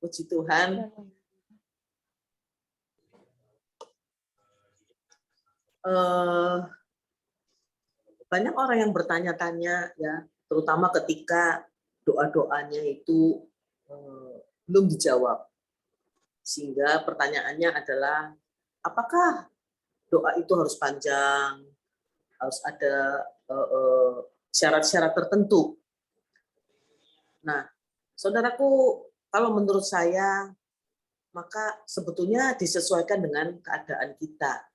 Puji Tuhan. Banyak orang yang bertanya-tanya ya, terutama ketika doa-doanya itu belum dijawab. Sehingga pertanyaannya adalah, apakah doa itu harus panjang, harus ada syarat-syarat tertentu? Nah, saudaraku, kalau menurut saya, maka sebetulnya disesuaikan dengan keadaan kita.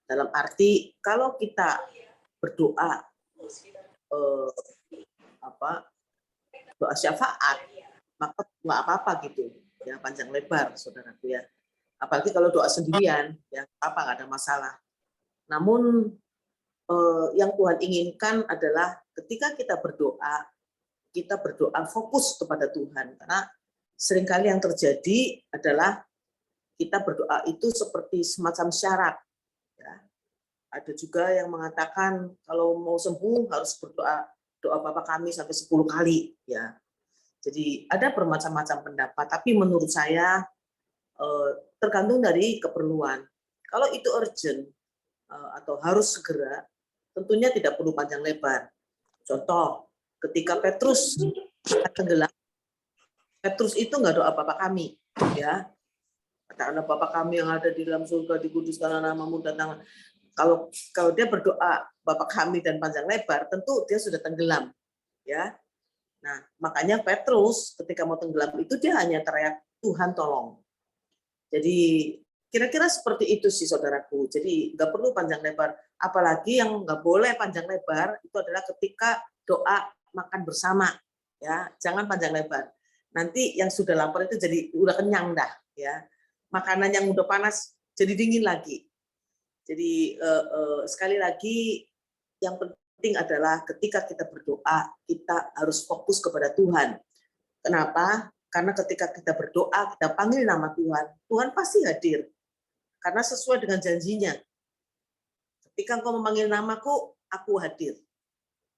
Dalam arti, kalau kita berdoa, doa syafaat, maka nggak apa-apa gitu, ya panjang lebar, saudaraku ya. Apalagi kalau doa sendirian, ya apa nggak ada masalah. Namun yang Tuhan inginkan adalah ketika kita berdoa fokus kepada Tuhan, karena seringkali yang terjadi adalah kita berdoa itu seperti semacam syarat. Ya. Ada juga yang mengatakan kalau mau sembuh harus berdoa doa Bapa Kami sampai 10 kali. Ya. Jadi ada bermacam-macam pendapat, tapi menurut saya tergantung dari keperluan. Kalau itu urgent atau harus segera, tentunya tidak perlu panjang lebar. Contoh, ketika Petrus tenggelam, Petrus itu nggak doa Bapa Kami, ya. Katakanlah Bapa Kami yang ada di dalam surga, dikuduskanlah namamu, datang. Kalau dia berdoa Bapa Kami dan panjang lebar, tentu dia sudah tenggelam, ya. Nah, makanya Petrus ketika mau tenggelam itu dia hanya teriak, Tuhan tolong. Jadi kira-kira seperti itu sih saudaraku. Jadi nggak perlu panjang lebar. Apalagi yang nggak boleh panjang lebar itu adalah ketika doa makan bersama, ya jangan panjang lebar. Nanti yang sudah lapar itu jadi udah kenyang dah, ya. Makanan yang udah panas jadi dingin lagi. Jadi sekali lagi yang penting adalah ketika kita berdoa kita harus fokus kepada Tuhan. Kenapa? Karena ketika kita berdoa, kita panggil nama Tuhan, Tuhan pasti hadir. Karena sesuai dengan janjinya. Ketika engkau memanggil namaku, aku hadir.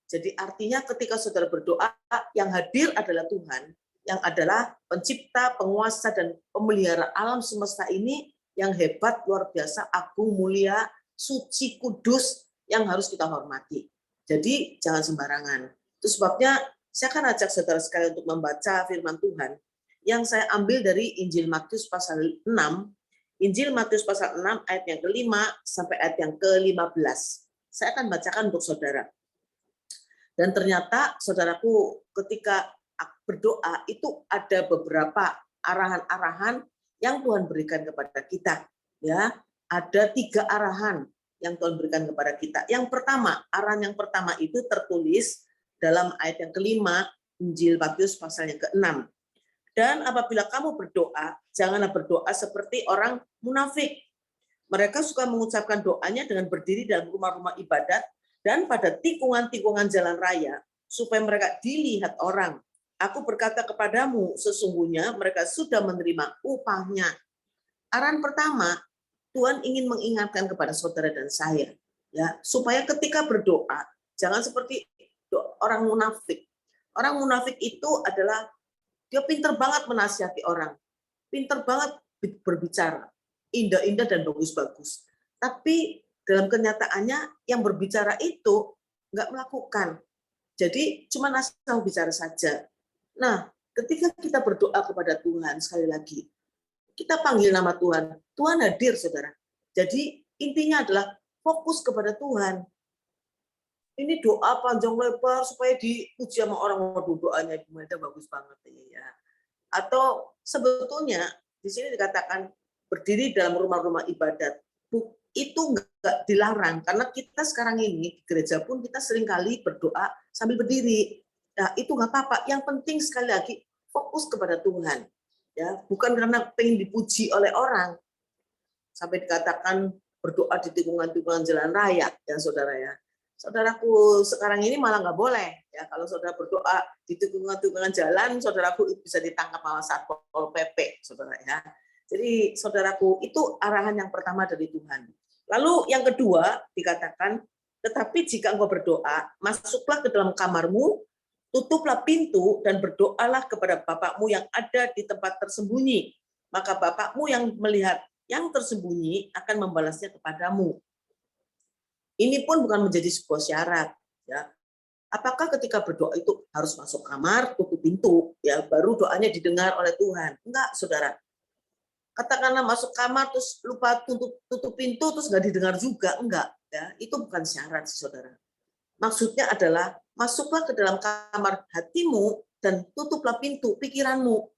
Jadi artinya ketika saudara berdoa, yang hadir adalah Tuhan, yang adalah pencipta, penguasa, dan pemelihara alam semesta ini, yang hebat, luar biasa, agung, mulia, suci, kudus, yang harus kita hormati. Jadi jangan sembarangan. Itu sebabnya saya akan ajak saudara sekalian untuk membaca firman Tuhan yang saya ambil dari Injil Matius pasal 6, Injil Matius pasal 6 ayat yang ke-5 sampai ayat yang ke-15. Saya akan bacakan untuk saudara. Dan ternyata saudaraku ketika berdoa itu ada beberapa arahan-arahan yang Tuhan berikan kepada kita. Ya, ada 3 arahan yang Tuhan berikan kepada kita. Yang pertama, arahan yang pertama itu tertulis dalam ayat yang ke-5 Injil Matius pasal yang ke-6. Dan apabila kamu berdoa, janganlah berdoa seperti orang munafik. Mereka suka mengucapkan doanya dengan berdiri dalam rumah-rumah ibadat dan pada tikungan-tikungan jalan raya, supaya mereka dilihat orang. Aku berkata kepadamu, sesungguhnya mereka sudah menerima upahnya. Arahan pertama, Tuhan ingin mengingatkan kepada saudara dan saya, ya, supaya ketika berdoa, jangan seperti orang munafik. Orang munafik itu adalah dia pintar banget menasihati orang, pintar banget berbicara, indah-indah dan bagus-bagus. Tapi dalam kenyataannya yang berbicara itu nggak melakukan. Jadi cuma asal bicara saja. Nah, ketika kita berdoa kepada Tuhan, sekali lagi, kita panggil nama Tuhan, Tuhan hadir, saudara. Jadi intinya adalah fokus kepada Tuhan. Ini doa panjang lebar supaya dipuji sama orang. Waduh, doanya Ibu Melda bagus banget ini ya. Atau sebetulnya di sini dikatakan berdiri dalam rumah-rumah ibadat. Itu enggak dilarang karena kita sekarang ini di gereja pun kita seringkali berdoa sambil berdiri. Nah, itu nggak apa-apa. Yang penting sekali lagi fokus kepada Tuhan. Ya, bukan karena pengen dipuji oleh orang. Sampai dikatakan berdoa di tikungan-tikungan jalan raya, ya saudara ya. Saudaraku sekarang ini malah nggak boleh ya, kalau saudara berdoa di tikungan-tikungan jalan, saudaraku bisa ditangkap sama Satpol PP, saudara ya. Jadi saudaraku itu arahan yang pertama dari Tuhan. Lalu yang kedua dikatakan, tetapi jika engkau berdoa, masuklah ke dalam kamarmu, Tutuplah pintu dan berdoalah kepada Bapakmu yang ada di tempat tersembunyi. Maka Bapakmu yang melihat yang tersembunyi akan membalasnya kepadamu. Ini pun bukan menjadi sebuah syarat. Ya. Apakah ketika berdoa itu harus masuk kamar, tutup pintu, ya baru doanya didengar oleh Tuhan? Enggak, saudara. Katakanlah masuk kamar terus lupa tutup pintu terus nggak didengar juga, enggak. Ya, itu bukan syarat, saudara. Maksudnya adalah masuklah ke dalam kamar hatimu dan tutuplah pintu pikiranmu.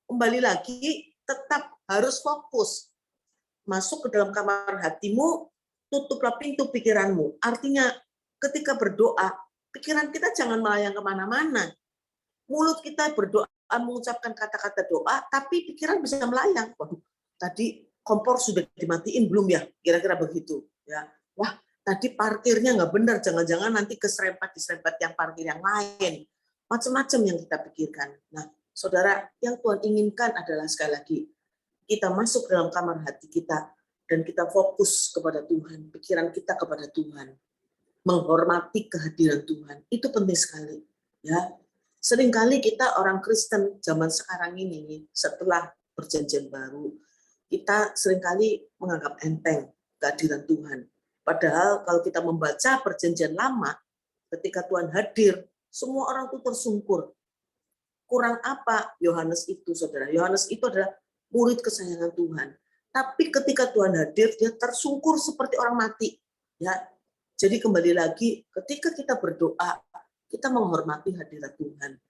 Kembali lagi, tetap harus fokus. Masuk ke dalam kamar hatimu, tutuplah pintu pikiranmu. Artinya ketika berdoa, pikiran kita jangan melayang kemana-mana. Mulut kita berdoa, mengucapkan kata-kata doa, tapi pikiran bisa melayang. Waduh, tadi kompor sudah dimatiin belum ya? Kira-kira begitu. Ya, wah, tadi parkirnya nggak benar, jangan-jangan nanti diserempet yang parkir yang lain. Macam-macam yang kita pikirkan. Nah, saudara, yang Tuhan inginkan adalah sekali lagi, kita masuk dalam kamar hati kita, dan kita fokus kepada Tuhan, pikiran kita kepada Tuhan, menghormati kehadiran Tuhan. Itu penting sekali. Ya, seringkali kita orang Kristen zaman sekarang ini, setelah perjanjian baru, kita seringkali menganggap enteng kehadiran Tuhan. Padahal kalau kita membaca perjanjian lama, ketika Tuhan hadir, semua orang itu tersungkur. Kurang apa Yohanes itu, saudara? Yohanes itu adalah murid kesayangan Tuhan. Tapi ketika Tuhan hadir, dia tersungkur seperti orang mati. Ya, jadi kembali lagi, ketika kita berdoa, kita menghormati hadirat Tuhan.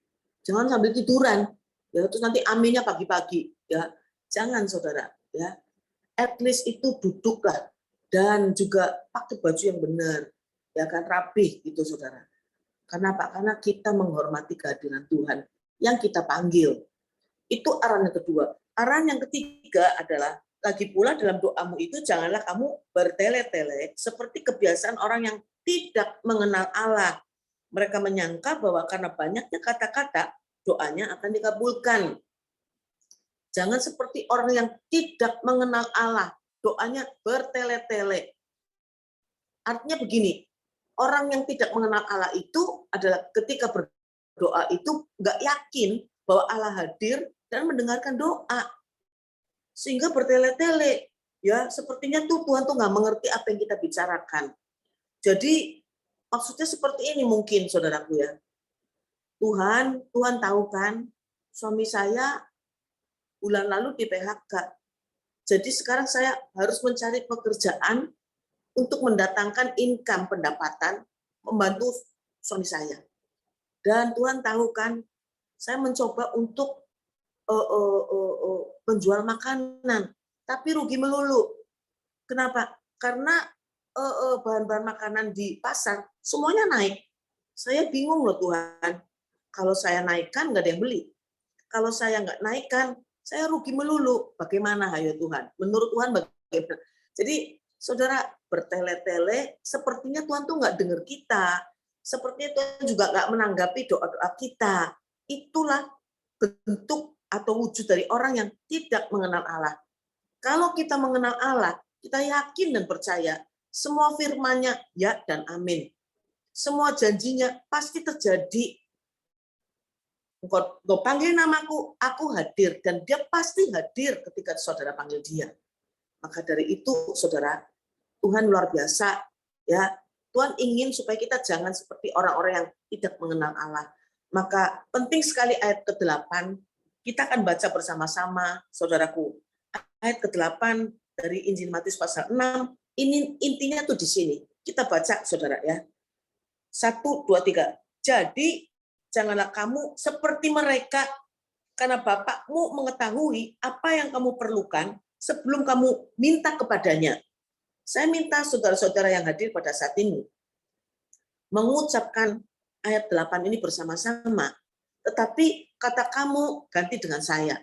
Jangan sambil tiduran, ya terus nanti aminnya pagi-pagi, ya. Jangan, saudara, ya. At least itu duduklah dan juga pakai baju yang benar, ya kan, rapih gitu, saudara. Kenapa? Karena kita menghormati kehadiran Tuhan yang kita panggil. Itu arahan yang kedua. Arahan yang ketiga adalah, lagi pula dalam doamu itu janganlah kamu bertele-tele seperti kebiasaan orang yang tidak mengenal Allah. Mereka menyangka bahwa karena banyaknya kata-kata, doanya akan dikabulkan. Jangan seperti orang yang tidak mengenal Allah, doanya bertele-tele. Artinya begini, orang yang tidak mengenal Allah itu adalah ketika berdoa itu nggak yakin bahwa Allah hadir dan mendengarkan doa. Sehingga bertele-tele, ya sepertinya tuh Tuhan tuh nggak mengerti apa yang kita bicarakan. Jadi maksudnya seperti ini mungkin, saudaraku ya. Tuhan tahu kan, suami saya bulan lalu di PHK. Jadi sekarang saya harus mencari pekerjaan untuk mendatangkan income, pendapatan, membantu suami saya. Dan Tuhan tahu kan, saya mencoba untuk menjual makanan, tapi rugi melulu. Kenapa? Karena bahan-bahan makanan di pasar semuanya naik. Saya bingung loh Tuhan. Kalau saya naikkan nggak ada yang beli. Kalau saya nggak naikkan, saya rugi melulu. Bagaimana, hayo Tuhan? Menurut Tuhan bagaimana? Jadi saudara bertele-tele, sepertinya Tuhan tuh nggak dengar kita. Sepertinya Tuhan juga nggak menanggapi doa-doa kita. Itulah bentuk atau wujud dari orang yang tidak mengenal Allah. Kalau kita mengenal Allah, kita yakin dan percaya semua firman-Nya ya dan amin. Semua janjinya pasti terjadi. Engkau panggil namaku, aku hadir, dan dia pasti hadir ketika saudara panggil dia. Maka dari itu, saudara, Tuhan luar biasa, ya. Tuhan ingin supaya kita jangan seperti orang-orang yang tidak mengenal Allah. Maka penting sekali ayat ke-8, kita akan baca bersama-sama, saudaraku. Ayat ke-8 dari Injil Matius pasal 6, ini intinya tuh di sini. Kita baca, saudara ya. 1, 2, 3. Jadi, janganlah kamu seperti mereka, karena Bapakmu mengetahui apa yang kamu perlukan sebelum kamu minta kepadanya. Saya minta saudara-saudara yang hadir pada saat ini mengucapkan ayat 8 ini bersama-sama. Tetapi kata kamu ganti dengan saya.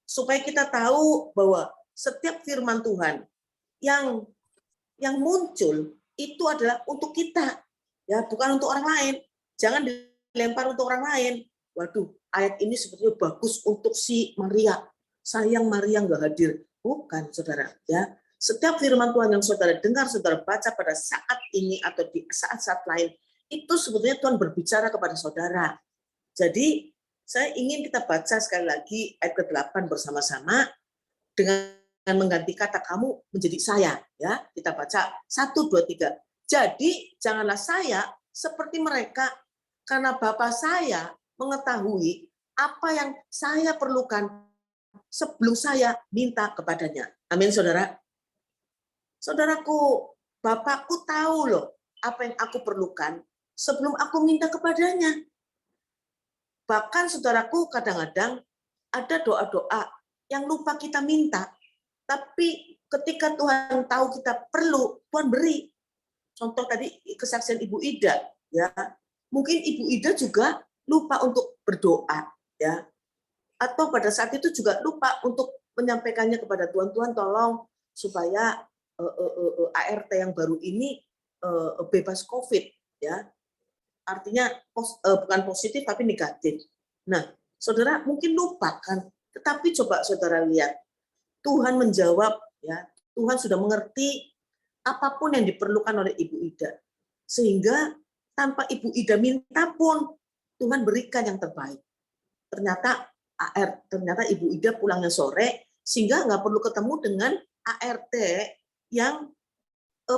Supaya kita tahu bahwa setiap firman Tuhan yang muncul itu adalah untuk kita, ya, bukan untuk orang lain. Jangan dilempar untuk orang lain. Waduh, ayat ini sebetulnya bagus untuk si Maria. Sayang Maria nggak hadir. Bukan, saudara. Ya, setiap firman Tuhan yang saudara dengar, saudara baca pada saat ini atau di saat-saat lain, itu sebetulnya Tuhan berbicara kepada saudara. Jadi saya ingin kita baca sekali lagi ayat ke-8 bersama-sama dengan mengganti kata kamu menjadi saya. Ya, kita baca 1, 2, 3. Jadi janganlah saya seperti mereka, karena Bapa saya mengetahui apa yang saya perlukan sebelum saya minta kepadanya. Amin, saudara. Saudaraku, Bapakku tahu loh apa yang aku perlukan sebelum aku minta kepadanya. Bahkan saudaraku, kadang-kadang ada doa-doa yang lupa kita minta, tapi ketika Tuhan tahu kita perlu, Tuhan beri. Contoh tadi kesaksian Ibu Ida, ya. Mungkin Ibu Ida juga lupa untuk berdoa, ya. Atau pada saat itu juga lupa untuk menyampaikannya kepada Tuhan, Tuhan tolong supaya ART yang baru ini bebas COVID, ya. Artinya bukan positif tapi negatif. Nah, saudara mungkin lupa kan, tetapi coba saudara lihat, Tuhan menjawab, ya. Tuhan sudah mengerti apapun yang diperlukan oleh Ibu Ida, sehingga tanpa Ibu Ida minta pun Tuhan berikan yang terbaik. Ternyata Ibu Ida pulangnya sore, sehingga nggak perlu ketemu dengan ART yang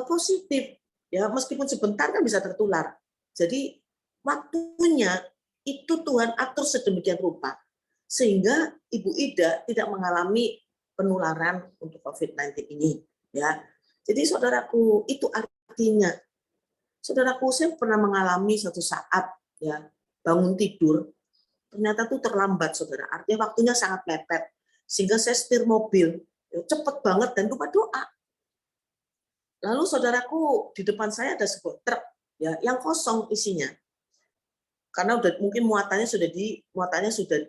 positif, ya, meskipun sebentar kan bisa tertular. Jadi waktunya itu Tuhan atur sedemikian rupa sehingga Ibu Ida tidak mengalami penularan untuk COVID-19 ini, ya. Jadi saudaraku, itu artinya, saudaraku, saya pernah mengalami suatu saat, ya, bangun tidur ternyata tuh terlambat, saudara. Artinya waktunya sangat mepet sehingga saya setir mobil, ya, cepet banget dan lupa doa. Lalu saudaraku, di depan saya ada sebuah truk, ya, yang kosong isinya. Karena mungkin muatannya sudah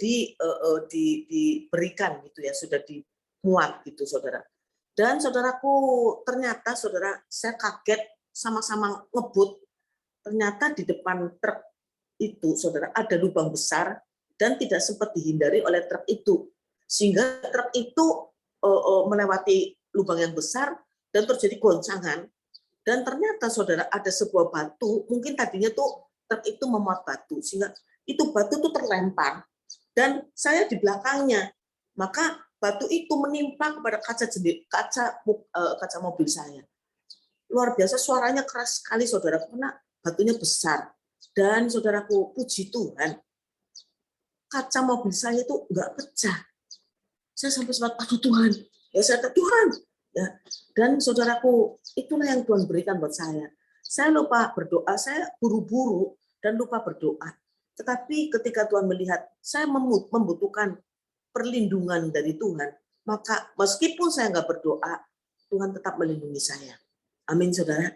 diberikan gitu ya, sudah dimuat gitu, saudara. Dan saudaraku, ternyata saudara, saya kaget, sama-sama ngebut. Ternyata di depan truk itu, saudara, ada lubang besar dan tidak sempat dihindari oleh truk itu. Sehingga truk itu melewati lubang yang besar dan terjadi goncangan. Dan ternyata saudara, ada sebuah batu, mungkin tadinya tuh truk itu memuat batu, sehingga itu batu itu terlempar dan saya di belakangnya. Maka batu itu menimpa kepada kaca mobil saya. Luar biasa, suaranya keras sekali, saudara, karena batunya besar. Dan saudaraku, puji Tuhan, kaca mobil saya itu nggak pecah. Saya sampai sempat, aduh Tuhan, ya saya kata Tuhan, ya. Dan saudaraku, itulah yang Tuhan berikan buat saya. Saya lupa berdoa, saya buru-buru dan lupa berdoa. Tetapi ketika Tuhan melihat saya membutuhkan perlindungan dari Tuhan, maka meskipun saya nggak berdoa, Tuhan tetap melindungi saya. Amin, saudara.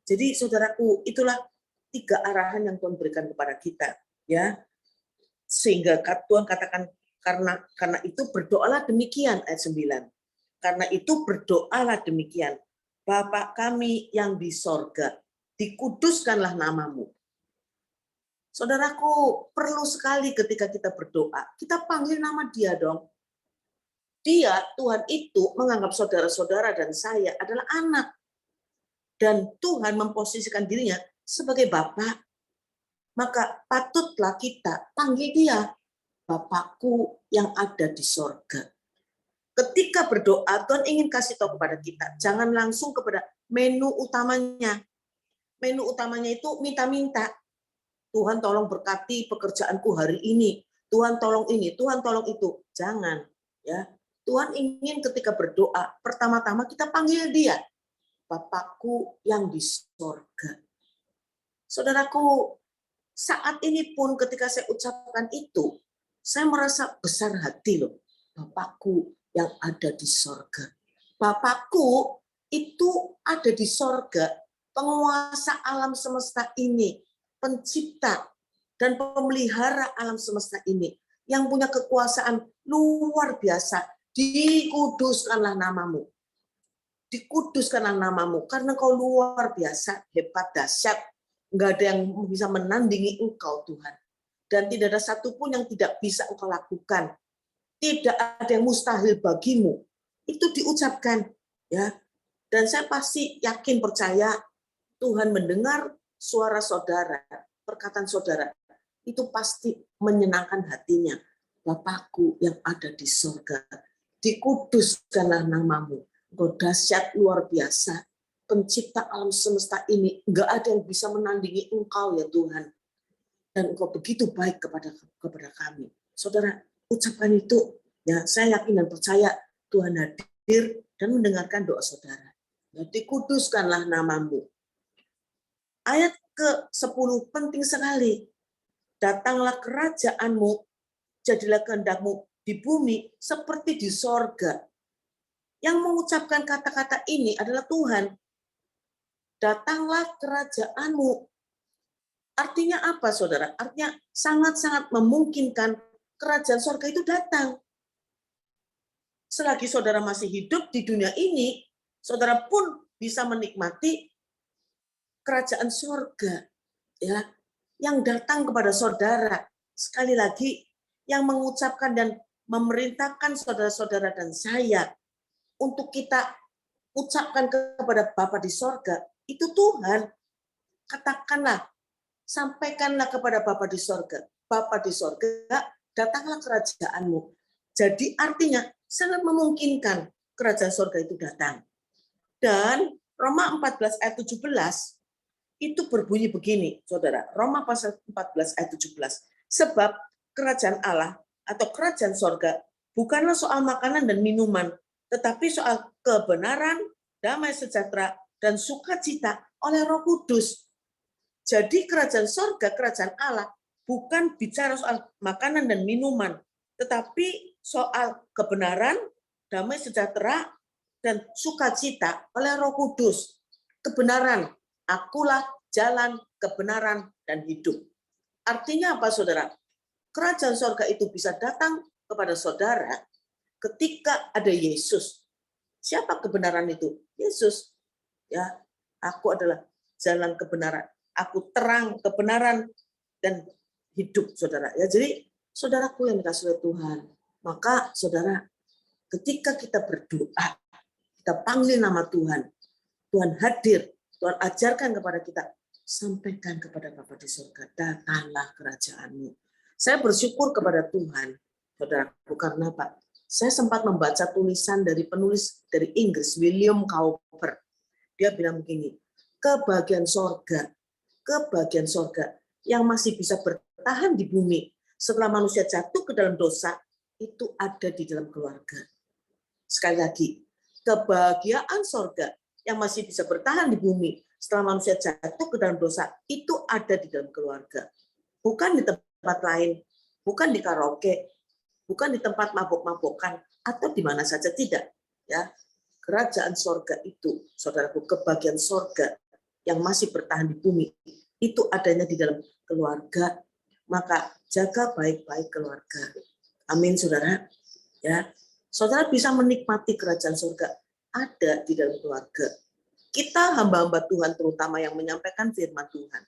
Jadi saudaraku, itulah 3 arahan yang Tuhan berikan kepada kita, ya. Sehingga Tuhan katakan, karena itu berdoalah demikian, ayat 9. Karena itu berdoalah demikian, Bapa kami yang di sorga, dikuduskanlah namamu. Saudaraku, perlu sekali ketika kita berdoa, kita panggil nama Dia dong. Dia, Tuhan itu menganggap saudara-saudara dan saya adalah anak. Dan Tuhan memposisikan dirinya sebagai Bapa. Maka patutlah kita panggil Dia, Bapakku yang ada di sorga. Ketika berdoa, Tuhan ingin kasih tahu kepada kita, jangan langsung kepada menu utamanya. Menu utamanya itu minta-minta. Tuhan tolong berkati pekerjaanku hari ini. Tuhan tolong ini, Tuhan tolong itu. Jangan, ya. Tuhan ingin ketika berdoa, pertama-tama kita panggil Dia, Bapakku yang di sorga. Saudaraku, saat ini pun ketika saya ucapkan itu, saya merasa besar hati loh. Bapakku yang ada di sorga. Bapakku itu ada di sorga, penguasa alam semesta ini, pencipta dan pemelihara alam semesta ini, yang punya kekuasaan luar biasa. Dikuduskanlah namamu. Dikuduskanlah namamu, karena kau luar biasa, hebat, dahsyat. Nggak ada yang bisa menandingi engkau, Tuhan. Dan tidak ada satupun yang tidak bisa engkau lakukan. Tidak ada yang mustahil bagimu. Itu diucapkan, ya. Dan saya pasti yakin, percaya Tuhan mendengar suara saudara, perkataan saudara, itu pasti menyenangkan hatinya. Bapakku yang ada di surga, dikuduskanlah namamu. Engkau dahsyat luar biasa, pencipta alam semesta ini, enggak ada yang bisa menandingi Engkau ya Tuhan. Dan Engkau begitu baik kepada kami. Saudara, ucapan itu, ya saya yakin dan percaya Tuhan hadir dan mendengarkan doa saudara. Ya, dikuduskanlah namamu. Ayat ke-10 penting sekali. Datanglah kerajaanmu, jadilah kehendakmu di bumi seperti di sorga. Yang mengucapkan kata-kata ini adalah Tuhan. Datanglah kerajaanmu. Artinya apa, saudara? Artinya sangat-sangat memungkinkan kerajaan sorga itu datang. Selagi saudara masih hidup di dunia ini, saudara pun bisa menikmati kerajaan sorga, ya, yang datang kepada saudara. Sekali lagi, yang mengucapkan dan memerintahkan saudara-saudara dan saya untuk kita ucapkan kepada Bapa di sorga, itu Tuhan. Katakanlah, sampaikanlah kepada Bapa di sorga. Bapa di sorga, datanglah kerajaanmu. Jadi artinya sangat memungkinkan kerajaan sorga itu datang. Dan Roma 14 ayat 17 itu berbunyi begini, saudara. Roma pasal 14 ayat 17. Sebab kerajaan Allah atau kerajaan sorga bukanlah soal makanan dan minuman, tetapi soal kebenaran, damai sejahtera, dan sukacita oleh Roh Kudus. Jadi kerajaan sorga, kerajaan Allah, bukan bicara soal makanan dan minuman, tetapi soal kebenaran, damai sejahtera, dan sukacita oleh Roh Kudus. Kebenaran, akulah jalan, kebenaran, dan hidup. Artinya apa, saudara? Kerajaan sorga itu bisa datang kepada saudara ketika ada Yesus. Siapa kebenaran itu? Yesus. Ya, aku adalah jalan kebenaran. Aku terang kebenaran dan hidup, saudara. Ya, jadi saudaraku yang dikasihi oleh Tuhan, maka saudara, ketika kita berdoa, kita panggil nama Tuhan, Tuhan hadir, Tuhan ajarkan kepada kita, sampaikan kepada Bapa di surga, datanglah kerajaanmu. Saya bersyukur kepada Tuhan, saudaraku, karena apa? Saya sempat membaca tulisan dari penulis dari Inggris, William Cowper. Dia bilang begini, kebahagiaan sorga yang masih bisa bertahan di bumi setelah manusia jatuh ke dalam dosa, itu ada di dalam keluarga. Sekali lagi, kebahagiaan sorga yang masih bisa bertahan di bumi setelah manusia jatuh ke dalam dosa, itu ada di dalam keluarga. Bukan di tempat lain, bukan di karaoke, bukan di tempat mabok-mabokan, atau di mana saja, tidak. Ya, kerajaan sorga itu, saudaraku, kebahagiaan sorga yang masih bertahan di bumi, itu adanya di dalam keluarga. Maka jaga baik-baik keluarga. Amin, saudara. Ya, saudara bisa menikmati kerajaan sorga ada di dalam keluarga. Kita hamba-hamba Tuhan, terutama yang menyampaikan firman Tuhan,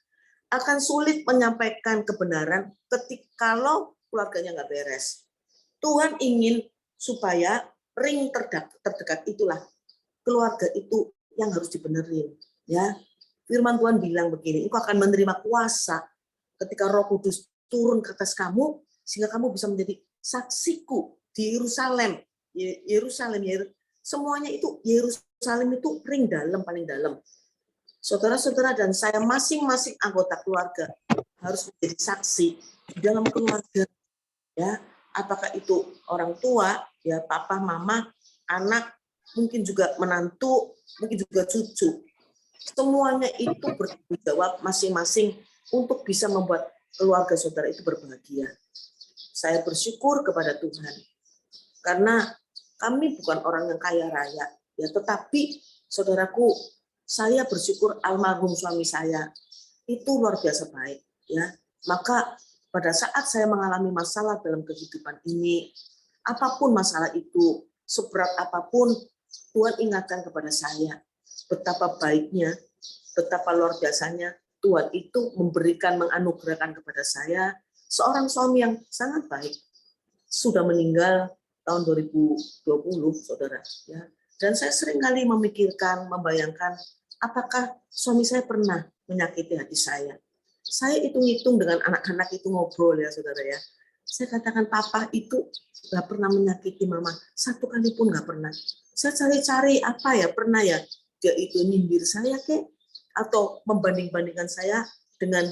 akan sulit menyampaikan kebenaran ketika kalau keluarganya nggak beres. Tuhan ingin supaya ring terdekat itulah keluarga itu yang harus dibenerin. Ya, firman Tuhan bilang begini, engkau akan menerima kuasa ketika Roh Kudus turun ke atas kamu, sehingga kamu bisa menjadi saksiku di Yerusalem. Semuanya itu Yerusalem itu ring dalam, paling dalam. Saudara-saudara dan saya masing-masing anggota keluarga harus menjadi saksi di dalam keluarga. Ya, apakah itu orang tua, ya papa, mama, anak, mungkin juga menantu, mungkin juga cucu. Semuanya itu bertanggung jawab masing-masing untuk bisa membuat keluarga saudara itu berbahagia. Saya bersyukur kepada Tuhan karena kami bukan orang yang kaya raya, ya, tetapi saudaraku, saya bersyukur almarhum suami saya itu luar biasa baik, ya. Maka pada saat saya mengalami masalah dalam kehidupan ini, apapun masalah itu, seberat apapun, Tuhan ingatkan kepada saya betapa baiknya, betapa luar biasanya Tuhan itu memberikan, menganugerahkan kepada saya seorang suami yang sangat baik. Sudah meninggal tahun 2020, saudara. Ya. Dan saya sering kali memikirkan, membayangkan, apakah suami saya pernah menyakiti hati saya. Saya hitung-hitung dengan anak-anak itu ngobrol ya saudara ya. Saya katakan papa itu nggak pernah menyakiti mama, satu kali pun nggak pernah. Saya cari-cari apa ya, pernah ya dia itu nyindir saya kek, atau membanding-bandingkan saya dengan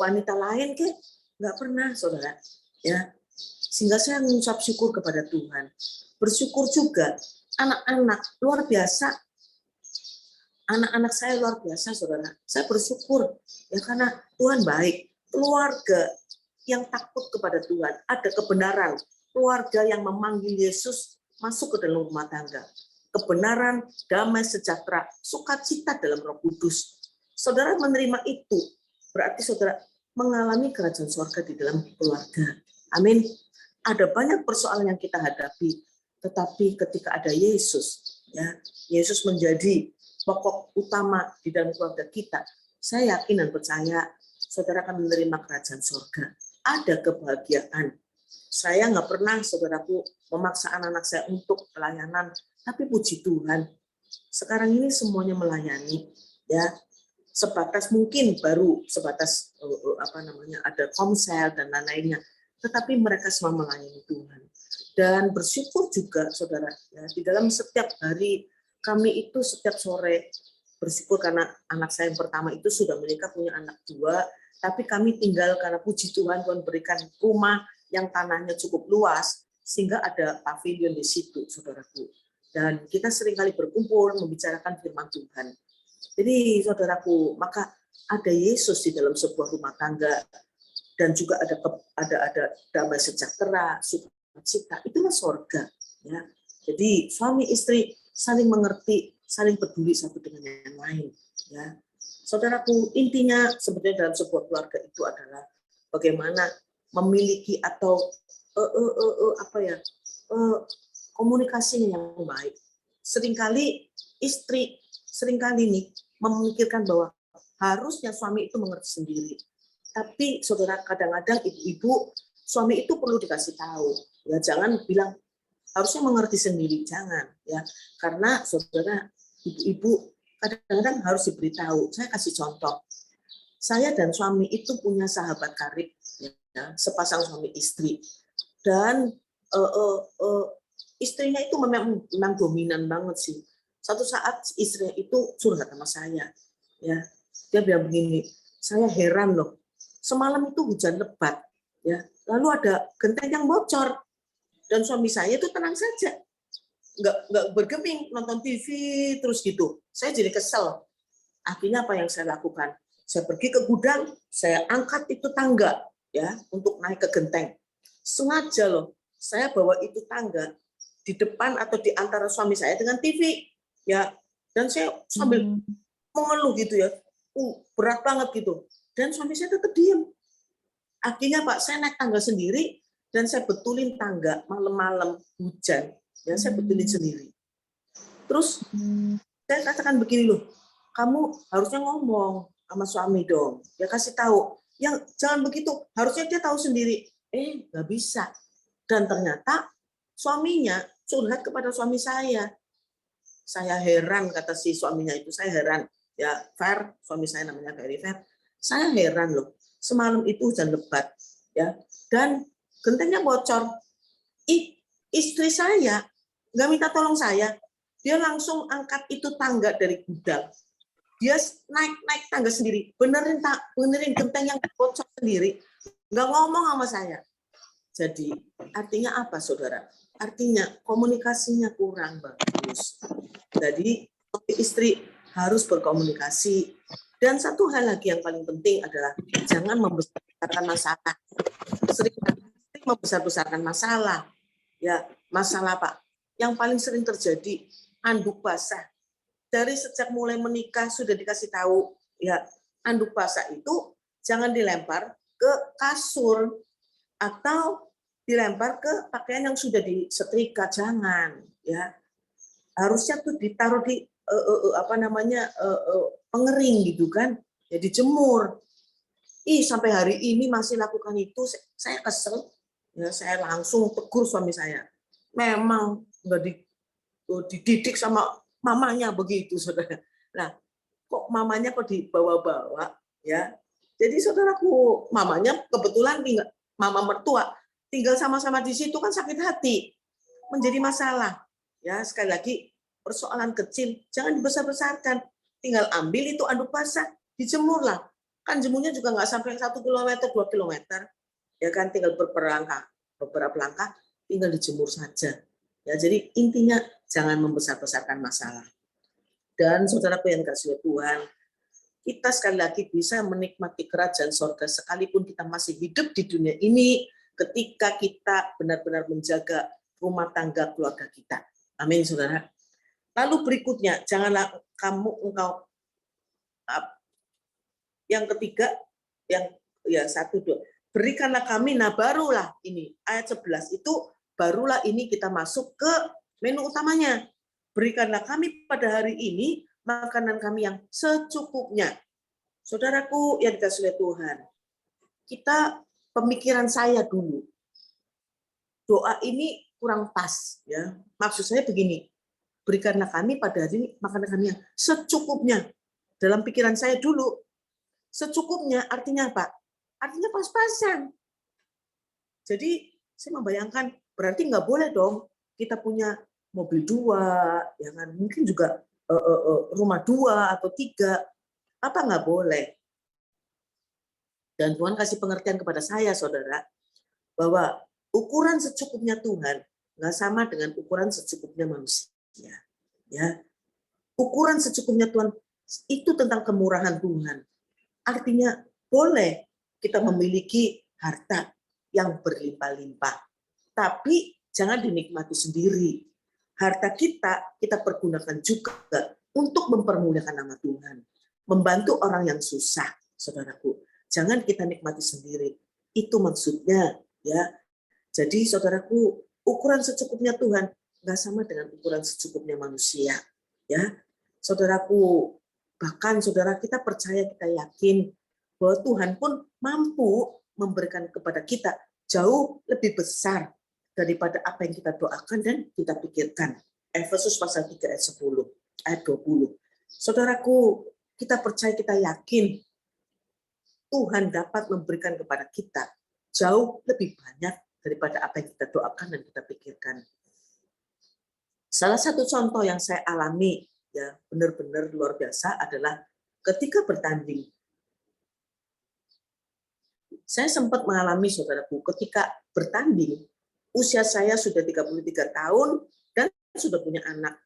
wanita lain kek, nggak pernah saudara ya. Sehingga saya mengucap syukur kepada Tuhan. Bersyukur juga anak-anak luar biasa. Anak-anak saya luar biasa, saudara. Saya bersyukur ya karena Tuhan baik. Keluarga yang takut kepada Tuhan, ada kebenaran. Keluarga yang memanggil Yesus masuk ke dalam rumah tangga. Kebenaran, damai, sejahtera, sukacita dalam Roh Kudus. Saudara menerima itu, berarti saudara mengalami kerajaan surga di dalam keluarga. Amin. Ada banyak persoalan yang kita hadapi, tetapi ketika ada Yesus, ya, Yesus menjadi pokok utama di dalam keluarga kita. Saya yakin dan percaya saudara akan menerima kerajaan surga. Ada kebahagiaan. Saya nggak pernah, saudaraku, memaksa anak-anak saya untuk pelayanan, tapi puji Tuhan, sekarang ini semuanya melayani, ya. Sebatas mungkin baru sebatas ada komsel dan lain-lainnya, tetapi mereka semua melayani Tuhan. Dan bersyukur juga saudara ya, di dalam setiap hari kami itu setiap sore bersyukur karena anak saya yang pertama itu sudah menikah, punya anak 2, tapi kami tinggal karena puji Tuhan berikan rumah yang tanahnya cukup luas sehingga ada pavilion di situ saudaraku. Dan kita seringkali berkumpul membicarakan firman Tuhan. Jadi saudaraku, maka ada Yesus di dalam sebuah rumah tangga dan juga ada damai sejahtera, sukacita, itulah surga. Ya. Jadi suami istri saling mengerti, saling peduli satu dengan yang lain. Ya. Saudaraku, intinya sebetulnya dalam sebuah keluarga itu adalah bagaimana memiliki atau komunikasi yang baik. Seringkali nih memikirkan bahwa harusnya suami itu mengerti sendiri. Tapi saudara, kadang-kadang ibu-ibu, suami itu perlu dikasih tahu. Ya, jangan bilang harusnya mengerti sendiri, jangan ya. Karena saudara, ibu-ibu kadang-kadang harus diberitahu. Saya kasih contoh. Saya dan suami itu punya sahabat karib, ya, sepasang suami istri. Dan istrinya itu memang dominan banget sih. Satu saat istrinya itu curhat sama saya, ya. Dia bilang begini, saya heran loh, semalam itu hujan lebat, ya. Lalu ada genteng yang bocor, dan suami saya itu tenang saja, nggak bergeming nonton TV terus gitu. Saya jadi kesel. Akhirnya apa yang saya lakukan? Saya pergi ke gudang, saya angkat itu tangga, ya, untuk naik ke genteng. Sengaja loh, saya bawa itu tangga di depan atau di antara suami saya dengan TV. Ya, dan saya sambil mengeluh gitu ya, berat banget gitu, dan suami saya tetap diam. Akhirnya Pak, saya naik tangga sendiri dan saya betulin tangga malam-malam hujan, ya saya betulin sendiri. Terus saya katakan begini loh, kamu harusnya ngomong sama suami dong, ya kasih tahu, yang jangan begitu, harusnya dia tahu sendiri. Nggak bisa. Dan ternyata suaminya curhat kepada suami saya. Saya heran, kata si suaminya itu, saya heran. Ya, Fer, suami saya namanya Ferry Fer. Saya heran loh, semalam itu hujan lebat, ya, dan gentengnya bocor. Istri saya nggak minta tolong saya, dia langsung angkat itu tangga dari gudang. Dia naik tangga sendiri, benerin genteng yang bocor sendiri, nggak ngomong sama saya. Jadi artinya apa, saudara? Artinya komunikasinya kurang bagus. Jadi istri harus berkomunikasi. Dan satu hal lagi yang paling penting adalah jangan membesar-besarkan masalah. Sering membesar-besarkan masalah. Ya, masalah Pak. Yang paling sering terjadi anduk basah. Dari sejak mulai menikah sudah dikasih tahu, ya, anduk basah itu jangan dilempar ke kasur atau dilempar ke pakaian yang sudah disetrika, jangan, ya. Harusnya tuh ditaruh di pengering gitu kan, ya dijemur. Sampai hari ini masih lakukan itu, saya kesel, ya saya langsung tegur suami saya. Memang nggak dididik sama mamanya begitu, saudara. Nah, kok mamanya kok dibawa-bawa ya. Jadi saudaraku, mamanya kebetulan tinggal, mama mertua tinggal sama-sama di situ kan sakit hati, menjadi masalah. Ya, sekali lagi persoalan kecil jangan dibesar-besarkan. Tinggal ambil itu anduk basah, dijemurlah. Kan jemurnya juga nggak sampai 1 kilometer, 2 kilometer. Ya kan, tinggal beberapa langkah, tinggal dijemur saja. Ya, jadi intinya jangan membesar-besarkan masalah. Dan saudaraku yang kasih Tuhan, kita sekali lagi bisa menikmati kerajaan sorga sekalipun kita masih hidup di dunia ini ketika kita benar-benar menjaga rumah tangga keluarga kita. Amin, saudara. Lalu berikutnya, janganlah engkau yang ketiga, yang ya 1, 2, berikanlah kami, nah barulah ini ayat 11 itu barulah ini kita masuk ke menu utamanya. Berikanlah kami pada hari ini makanan kami yang secukupnya. Saudaraku yang dikasihi oleh Tuhan, kita pemikiran saya dulu, doa ini kurang pas ya. Maksud saya begini, berikanlah kami pada hari ini makanan kami yang secukupnya. Dalam pikiran saya dulu, secukupnya artinya apa? Artinya pas-pasan. Jadi saya membayangkan berarti nggak boleh dong kita punya mobil 2, ya kan? Mungkin juga rumah 2 atau 3, apa nggak boleh? Dan Tuhan kasih pengertian kepada saya, saudara, bahwa ukuran secukupnya Tuhan nggak sama dengan ukuran secukupnya manusia. Ya, ukuran secukupnya Tuhan itu tentang kemurahan Tuhan. Artinya boleh kita memiliki harta yang berlimpah-limpah, tapi jangan dinikmati sendiri. Harta kita pergunakan juga untuk mempermuliakan nama Tuhan, membantu orang yang susah, saudaraku. Jangan kita nikmati sendiri. Itu maksudnya, ya. Jadi, saudaraku, ukuran secukupnya Tuhan nggak sama dengan ukuran secukupnya manusia, ya. Saudaraku, bahkan saudara kita percaya, kita yakin bahwa Tuhan pun mampu memberikan kepada kita jauh lebih besar daripada apa yang kita doakan dan kita pikirkan. Efesus pasal 3 ayat 10, ayat 20. Saudaraku, kita percaya, kita yakin Tuhan dapat memberikan kepada kita jauh lebih banyak daripada apa yang kita doakan dan kita pikirkan. Salah satu contoh yang saya alami, ya benar-benar luar biasa, adalah ketika bertanding. Saya sempat mengalami, saudaraku, ketika bertanding, usia saya sudah 33 tahun dan sudah punya anak.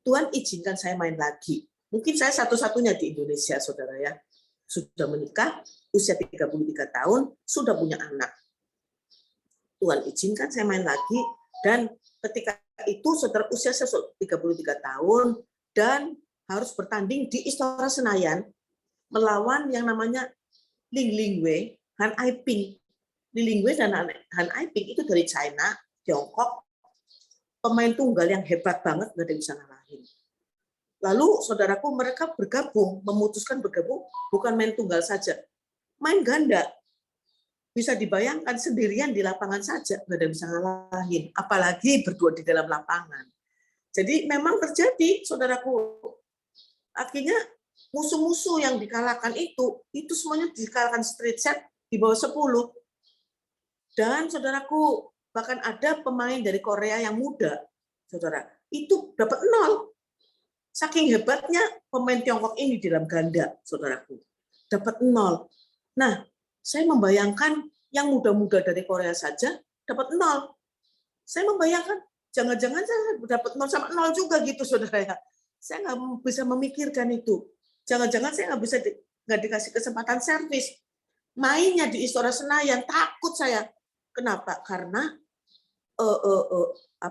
Tuhan izinkan saya main lagi. Mungkin saya satu-satunya di Indonesia, saudara ya. Sudah menikah, usia 33 tahun, sudah punya anak. Tuhan izinkan saya main lagi, dan ketika itu saudara usia saya 33 tahun dan harus bertanding di Istora Senayan melawan yang namanya Ling Lingwei, Han Aiping. Ling Lingwei dan Han Aiping itu dari China, Tiongkok, pemain tunggal yang hebat banget, nggak ada yang bisa ngalahin. Lalu saudaraku, mereka memutuskan bergabung bukan main tunggal saja, main ganda. Bisa dibayangkan sendirian di lapangan saja, nggak ada yang bisa ngalahin, apalagi berdua di dalam lapangan. Jadi memang terjadi, saudaraku, akhirnya musuh-musuh yang dikalahkan itu semuanya dikalahkan straight set di bawah 10. Dan saudaraku, bahkan ada pemain dari Korea yang muda, saudara, itu dapat 0. Saking hebatnya pemain Tiongkok ini di dalam ganda, saudaraku. Dapat 0. Nah, saya membayangkan yang muda-muda dari Korea saja dapat 0. Saya membayangkan, jangan-jangan saya dapat 0 sama 0 juga gitu, saudara ya. Saya nggak bisa memikirkan itu. Jangan-jangan saya nggak dikasih kesempatan servis. Mainnya di Istora Senayan, takut saya. Kenapa? Karena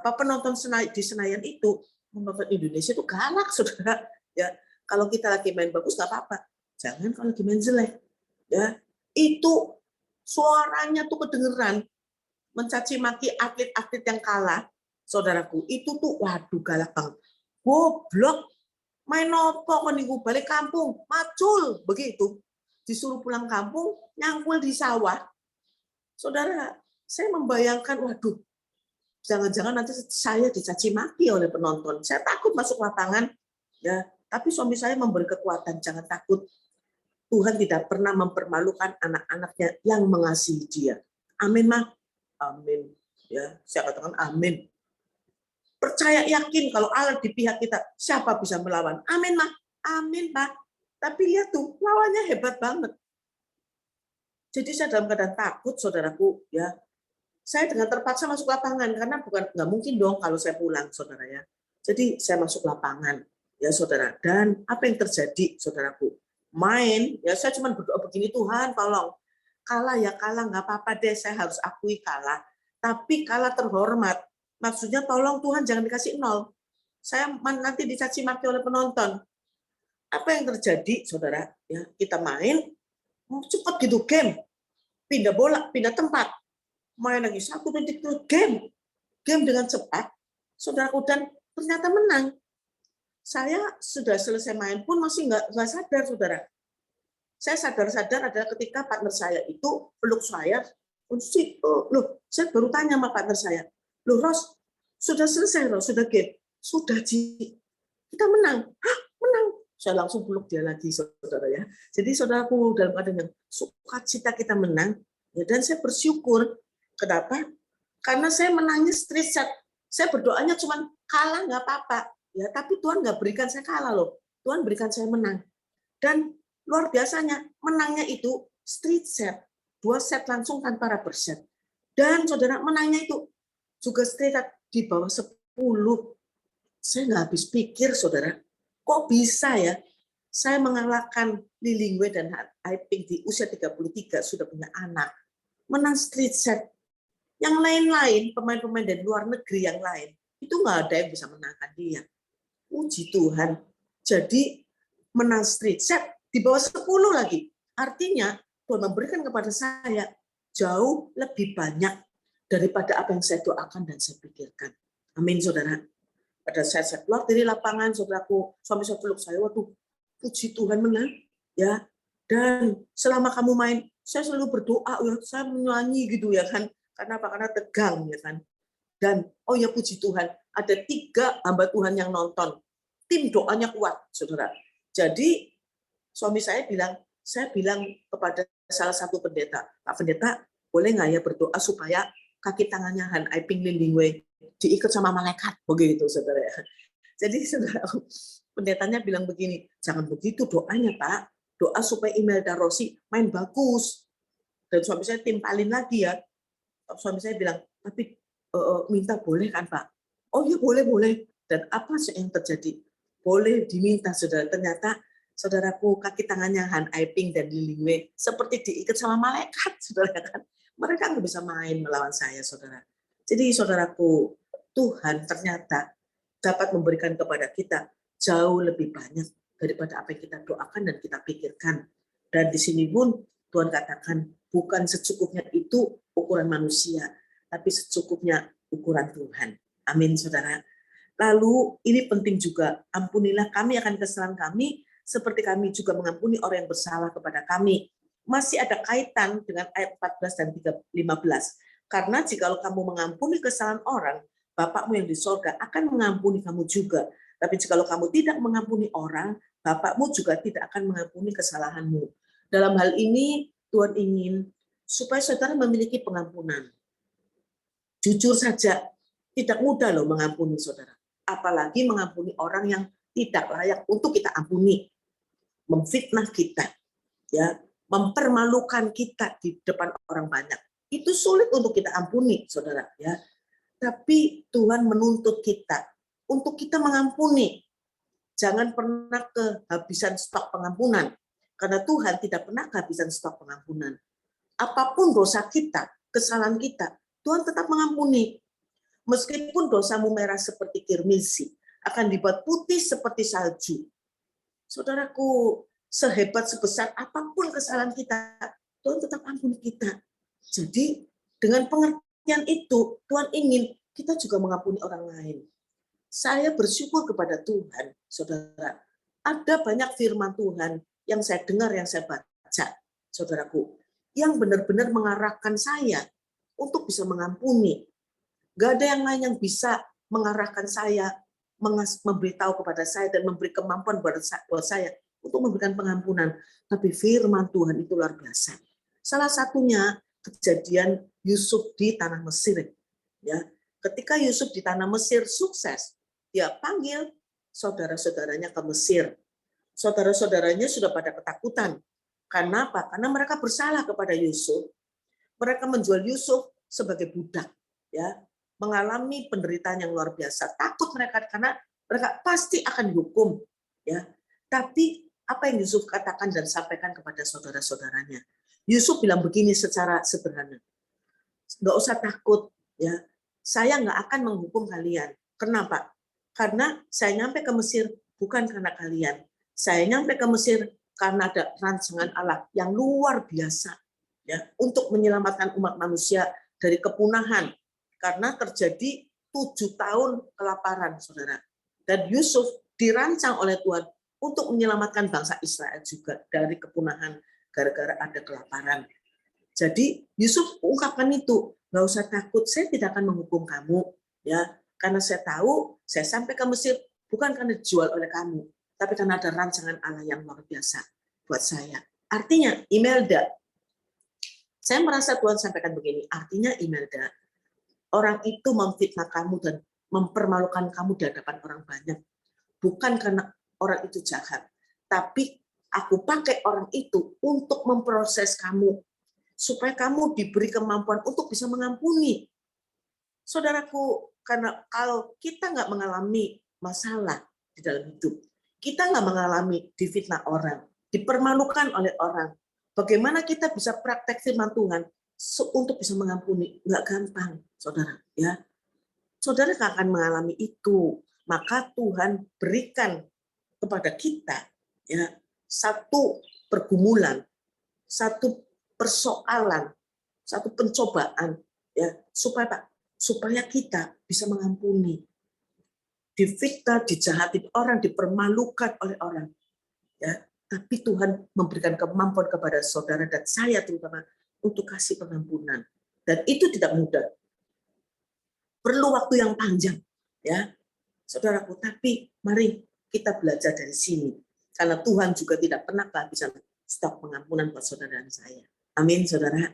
penonton di Senayan itu, menonton Indonesia itu galak, saudara. Ya, kalau kita lagi main bagus nggak apa-apa. Jangan kalau lagi main jelek. Ya, itu suaranya tuh kedengeran, mencaci maki atlet-atlet yang kalah, saudaraku. Itu tuh, waduh, galak banget. Goblok, main nopo kon niku, balik kampung, macul, begitu. Disuruh pulang kampung, nyangkul di sawah. Saudara, saya membayangkan, waduh, jangan-jangan nanti saya dicaci maki oleh penonton. Saya takut masuk lapangan, ya. Tapi suami saya memberi kekuatan, jangan takut. Tuhan tidak pernah mempermalukan anak-anaknya yang mengasihi dia. Amin, Ma. Amin. Ya, saya katakan amin. Percaya yakin kalau Allah di pihak kita, siapa bisa melawan? Amin, Ma. Amin, Pak. Tapi lihat tuh, lawannya hebat banget. Jadi saya dalam keadaan takut, saudaraku, ya. Saya dengan terpaksa masuk lapangan karena nggak mungkin dong kalau saya pulang, saudara ya. Jadi saya masuk lapangan, ya saudara. Dan apa yang terjadi, saudaraku? Main, ya saya cuma berdoa begini, Tuhan tolong. Kalah ya kalah, nggak apa-apa deh, saya harus akui kalah. Tapi kalah terhormat. Maksudnya tolong Tuhan jangan dikasih 0. Saya nanti dicaci maki oleh penonton. Apa yang terjadi, saudara? Ya, kita main, cepat gitu game, pindah bola, pindah tempat, main lagi 1 detik itu game dengan cepat, saudaraku, dan ternyata menang. Saya sudah selesai main pun masih nggak sadar, saudara. Saya sadar-sadar adalah ketika partner saya itu peluk saya, loh, saya baru tanya sama partner saya, loh Ros, sudah selesai Ros, sudah game, sudah Ji, kita menang, hah menang, saya langsung peluk dia lagi, saudara ya. Jadi saudaraku dalam keadaan yang sukacita kita menang, ya, dan saya bersyukur. Kenapa? Karena saya menangnya street set. Saya berdoanya cuma kalah nggak apa-apa, ya. Tapi Tuhan nggak berikan saya kalah loh. Tuhan berikan saya menang. Dan luar biasanya menangnya itu street set, 2 set langsung tanpa rubber set. Dan saudara menangnya itu juga street set di bawah 10. Saya nggak habis pikir, saudara. Kok bisa ya? Saya mengalahkan Lilingwe dan Aiping di usia 33 sudah punya anak. Menang street set. Yang lain-lain, pemain-pemain dari luar negeri yang lain, itu nggak ada yang bisa menangkan dia. Puji Tuhan. Jadi menang street set di bawah 10 lagi. Artinya Tuhan memberikan kepada saya jauh lebih banyak daripada apa yang saya doakan dan saya pikirkan. Amin, saudara. Pada saat saya keluar dari lapangan, saudaraku, suami saya peluk saya, waduh, puji Tuhan menang. Ya. Dan selama kamu main, saya selalu berdoa, ya, saya menyanyi gitu ya kan. Karena apa? Karena tegang ya kan. Dan oh ya puji Tuhan, ada 3 hamba Tuhan yang nonton. Tim doanya kuat, saudara. Jadi suami saya bilang kepada salah satu pendeta, Pak Pendeta, boleh nggak ya berdoa supaya kaki tangannya Han Aiping Lindingwe diikat sama malaikat, begitu saudara. Jadi saudara, pendetanya bilang begini, jangan begitu doanya Pak, doa supaya Imelda Rossi main bagus. Dan suami saya timpalin lagi ya. Suami saya bilang, tapi minta boleh kan Pak? Oh iya boleh. Dan apa sih yang terjadi? Boleh diminta, saudara. Ternyata saudaraku, kaki tangannya Han Aiping dan Lilingwe seperti diikat sama malaikat, saudara kan. Mereka nggak bisa main melawan saya, saudara. Jadi saudaraku, Tuhan ternyata dapat memberikan kepada kita jauh lebih banyak daripada apa yang kita doakan dan kita pikirkan. Dan di sini pun Tuhan katakan, bukan secukupnya itu ukuran manusia, tapi secukupnya ukuran Tuhan. Amin, saudara. Lalu ini penting juga, ampunilah kami akan kesalahan kami, seperti kami juga mengampuni orang yang bersalah kepada kami. Masih ada kaitan dengan ayat 14 dan 15. Karena jikalau kamu mengampuni kesalahan orang, Bapakmu yang di sorga akan mengampuni kamu juga. Tapi jikalau kamu tidak mengampuni orang, Bapakmu juga tidak akan mengampuni kesalahanmu. Dalam hal ini, Tuhan ingin supaya saudara memiliki pengampunan. Jujur saja, tidak mudah loh mengampuni saudara. Apalagi mengampuni orang yang tidak layak untuk kita ampuni. Memfitnah kita, ya, mempermalukan kita di depan orang banyak. Itu sulit untuk kita ampuni, saudara. Ya. Tapi Tuhan menuntut kita untuk kita mengampuni. Jangan pernah kehabisan stok pengampunan. Karena Tuhan tidak pernah kehabisan stok pengampunan. Apapun dosa kita, kesalahan kita, Tuhan tetap mengampuni. Meskipun dosamu merah seperti kirmisi, akan dibuat putih seperti salju. Saudaraku, sehebat sebesar apapun kesalahan kita, Tuhan tetap ampuni kita. Jadi, dengan pengertian itu, Tuhan ingin kita juga mengampuni orang lain. Saya bersyukur kepada Tuhan, saudara. Ada banyak firman Tuhan yang saya dengar, yang saya baca, saudaraku, yang benar-benar mengarahkan saya untuk bisa mengampuni. Gak ada yang lain yang bisa mengarahkan saya, memberitahu kepada saya dan memberi kemampuan buat saya untuk memberikan pengampunan. Tapi firman Tuhan itu luar biasa. Salah satunya kejadian Yusuf di tanah Mesir. Ya, ketika Yusuf di tanah Mesir sukses, dia panggil saudara-saudaranya ke Mesir. Saudara-saudaranya sudah pada ketakutan. Karena apa? Karena mereka bersalah kepada Yusuf. Mereka menjual Yusuf sebagai budak, ya, mengalami penderitaan yang luar biasa. Takut mereka karena mereka pasti akan dihukum, ya. Tapi apa yang Yusuf katakan dan sampaikan kepada saudara-saudaranya? Yusuf bilang begini secara sederhana, nggak usah takut, ya. Saya nggak akan menghukum kalian. Kenapa? Karena saya nyampe ke Mesir bukan karena kalian. Saya nyampe ke Mesir karena ada rancangan Allah yang luar biasa, ya, untuk menyelamatkan umat manusia dari kepunahan karena terjadi 7 tahun kelaparan, saudara. Dan Yusuf dirancang oleh Tuhan untuk menyelamatkan bangsa Israel juga dari kepunahan gara-gara ada kelaparan. Jadi Yusuf ungkapkan itu, nggak usah takut, saya tidak akan menghukum kamu, ya, karena saya tahu saya sampai ke Mesir bukan karena dijual oleh kamu, tapi karena ada rancangan Allah yang luar biasa buat saya. Artinya, Imelda, saya merasa Tuhan sampaikan begini, artinya Imelda, orang itu memfitnah kamu dan mempermalukan kamu di hadapan orang banyak. Bukan karena orang itu jahat, tapi aku pakai orang itu untuk memproses kamu, supaya kamu diberi kemampuan untuk bisa mengampuni. Saudaraku, karena kalau kita nggak mengalami masalah di dalam hidup, kita nggak mengalami difitnah orang, dipermalukan oleh orang, bagaimana kita bisa praktek firman Tuhan untuk bisa mengampuni? Nggak gampang, saudara. Ya, saudara nggak akan mengalami itu. Maka Tuhan berikan kepada kita, ya, satu pergumulan, satu persoalan, satu pencobaan, ya, supaya kita bisa mengampuni. Difitnah, dijahatin orang, dipermalukan oleh orang, ya, tapi Tuhan memberikan kemampuan kepada saudara dan saya terutama untuk kasih pengampunan, dan itu tidak mudah, perlu waktu yang panjang, ya, saudaraku. Tapi mari kita belajar dari sini, karena Tuhan juga tidak pernah kehabisan stok pengampunan buat saudara dan saya. Amin, saudara.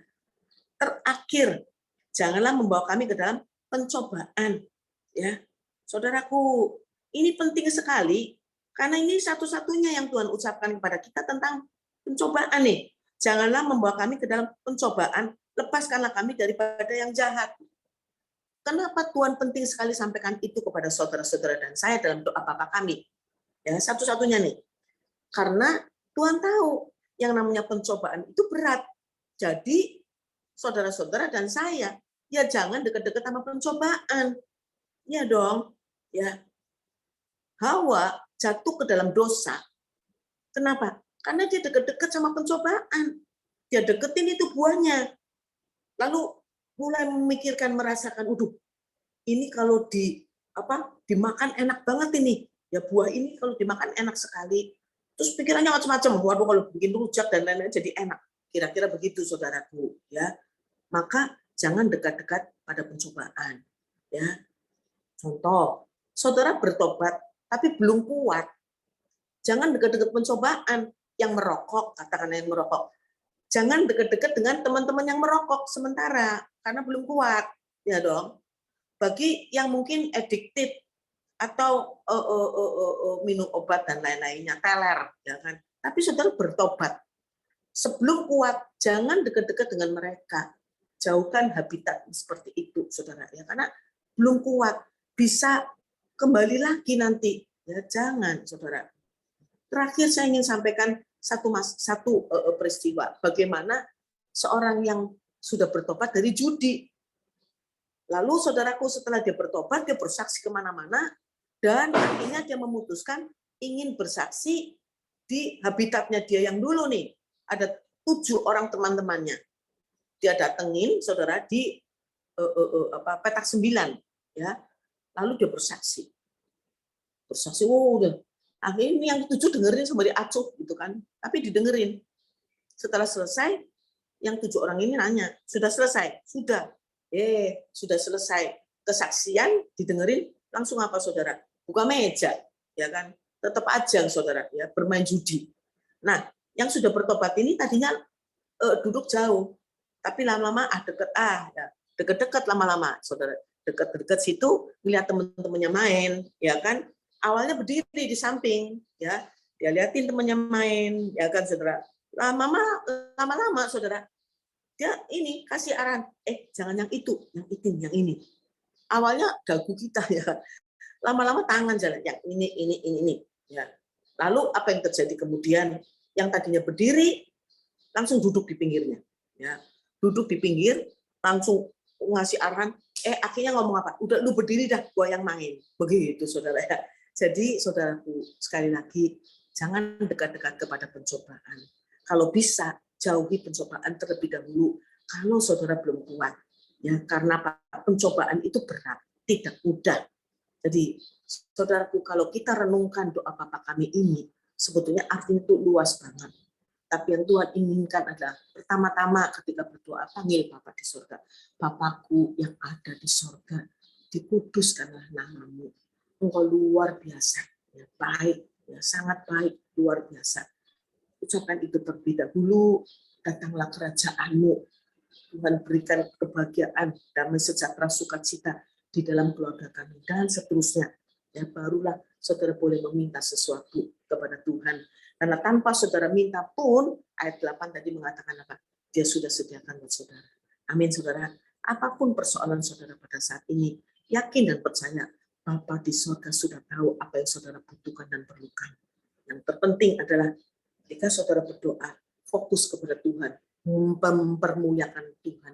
Terakhir, janganlah membawa kami ke dalam pencobaan, ya. Saudaraku, ini penting sekali karena ini satu-satunya yang Tuhan ucapkan kepada kita tentang pencobaan nih. Janganlah membawa kami ke dalam pencobaan, lepaskanlah kami daripada yang jahat. Kenapa Tuhan penting sekali sampaikan itu kepada saudara-saudara dan saya dalam doa Bapa kami? Ya, satu-satunya nih. Karena Tuhan tahu yang namanya pencobaan itu berat. Jadi saudara-saudara dan saya, ya jangan dekat-dekat sama pencobaan. Ya dong. Ya, Hawa jatuh ke dalam dosa. Kenapa? Karena dia dekat-dekat sama pencobaan. Dia deketin itu buahnya. Lalu mulai memikirkan, merasakan, ini kalau dimakan enak banget ini. Ya buah ini kalau dimakan enak sekali. Terus pikirannya macam-macam. Waduh, kalau bikin rujak dan lain-lain jadi enak. Kira-kira begitu, saudaraku. Ya, maka jangan dekat-dekat pada pencobaan. Ya, contoh. Saudara bertobat, tapi belum kuat. Jangan dekat-dekat pencobaan. Yang merokok, katakan yang merokok. Jangan dekat-dekat dengan teman-teman yang merokok sementara, karena belum kuat. Ya dong. Bagi yang mungkin addicted, atau minum obat dan lain-lainnya, teler. Ya kan? Tapi saudara bertobat. Sebelum kuat, jangan dekat-dekat dengan mereka. Jauhkan habitat seperti itu, saudara. Ya, karena belum kuat. Bisa kembali lagi nanti, ya jangan, saudara. Terakhir saya ingin sampaikan satu peristiwa, bagaimana seorang yang sudah bertobat dari judi. Lalu saudaraku, setelah dia bertobat, dia bersaksi kemana-mana, dan akhirnya dia memutuskan ingin bersaksi di habitatnya dia yang dulu nih. Ada 7 orang teman-temannya. Dia datengin, saudara, di petak 9, ya. Lalu dia bersaksi, udah. Akhirnya yang 7 dengerin sama dia acuh gitu kan, tapi didengerin. Setelah selesai, yang 7 orang ini nanya, sudah selesai? Sudah. Sudah selesai. Kesaksian didengerin, langsung apa, saudara? buka meja, ya kan? Tetap aja saudara ya bermain judi. Nah, yang sudah bertobat ini tadinya duduk jauh, tapi lama-lama ya, deket-deket lama-lama, saudara. Deket-deket situ melihat teman-temannya main, ya kan? Awalnya berdiri di samping, ya, dia liatin temannya main, ya kan, saudara. Lama-lama, saudara, dia ini kasih arahan, jangan yang itu, yang ini. Awalnya dagu kita ya, lama-lama tangan jalan, yang ini, ya. Lalu apa yang terjadi kemudian? Yang tadinya berdiri langsung duduk di pinggirnya, ya, duduk di pinggir, langsung ngasih arahan. Akhirnya ngomong apa? Udah lu berdiri dah, gua yang main. Begitu, saudara ya. Jadi, saudaraku, sekali lagi, jangan dekat-dekat kepada pencobaan. Kalau bisa, jauhi pencobaan terlebih dahulu. Kalau saudara belum kuat, ya, karena pencobaan itu berat, tidak mudah. Jadi, saudaraku, kalau kita renungkan doa Bapa Kami ini, sebetulnya artinya itu luas banget. Tapi yang Tuhan inginkan adalah pertama-tama ketika berdoa, panggil Bapa di surga. Bapakku yang ada di surga, dikuduskanlah namamu. Engkau luar biasa, ya, baik, ya, sangat baik, luar biasa. Ucapkan itu terlebih dahulu, datanglah kerajaanmu. Tuhan berikan kebahagiaan, damai sejahtera, sukacita di dalam keluarga kami, dan seterusnya. Ya, barulah saudara boleh meminta sesuatu kepada Tuhan. Karena tanpa saudara minta pun, ayat 8 tadi mengatakan apa? Dia sudah sediakan buat saudara. Amin, saudara. Apapun persoalan saudara pada saat ini, yakin dan percaya, Bapa di surga sudah tahu apa yang saudara butuhkan dan perlukan. Yang terpenting adalah ketika saudara berdoa, fokus kepada Tuhan, mempermuliakan Tuhan,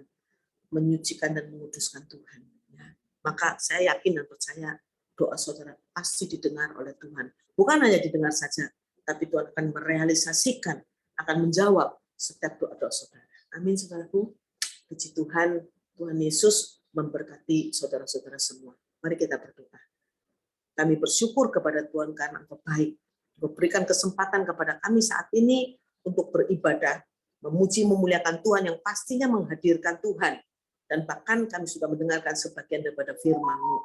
menyucikan dan menguduskan Tuhan. Ya. Maka saya yakin dan percaya doa saudara pasti didengar oleh Tuhan. Bukan hanya didengar saja, tapi Tuhan akan merealisasikan, akan menjawab setiap doa-doa saudara. Amin, saudaraku. Puji Tuhan, Tuhan Yesus memberkati saudara-saudara semua. Mari kita berdoa. Kami bersyukur kepada Tuhan karena Engkau baik. Memberikan kesempatan kepada kami saat ini untuk beribadah, memuji, memuliakan Tuhan yang pastinya menghadirkan Tuhan. Dan bahkan kami sudah mendengarkan sebagian daripada firman-Mu.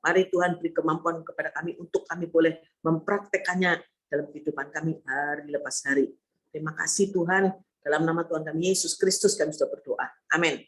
Mari Tuhan beri kemampuan kepada kami untuk kami boleh mempraktekannya dalam kehidupan kami hari lepas hari. Terima kasih Tuhan, dalam nama Tuhan kami Yesus Kristus kami sudah berdoa. Amin.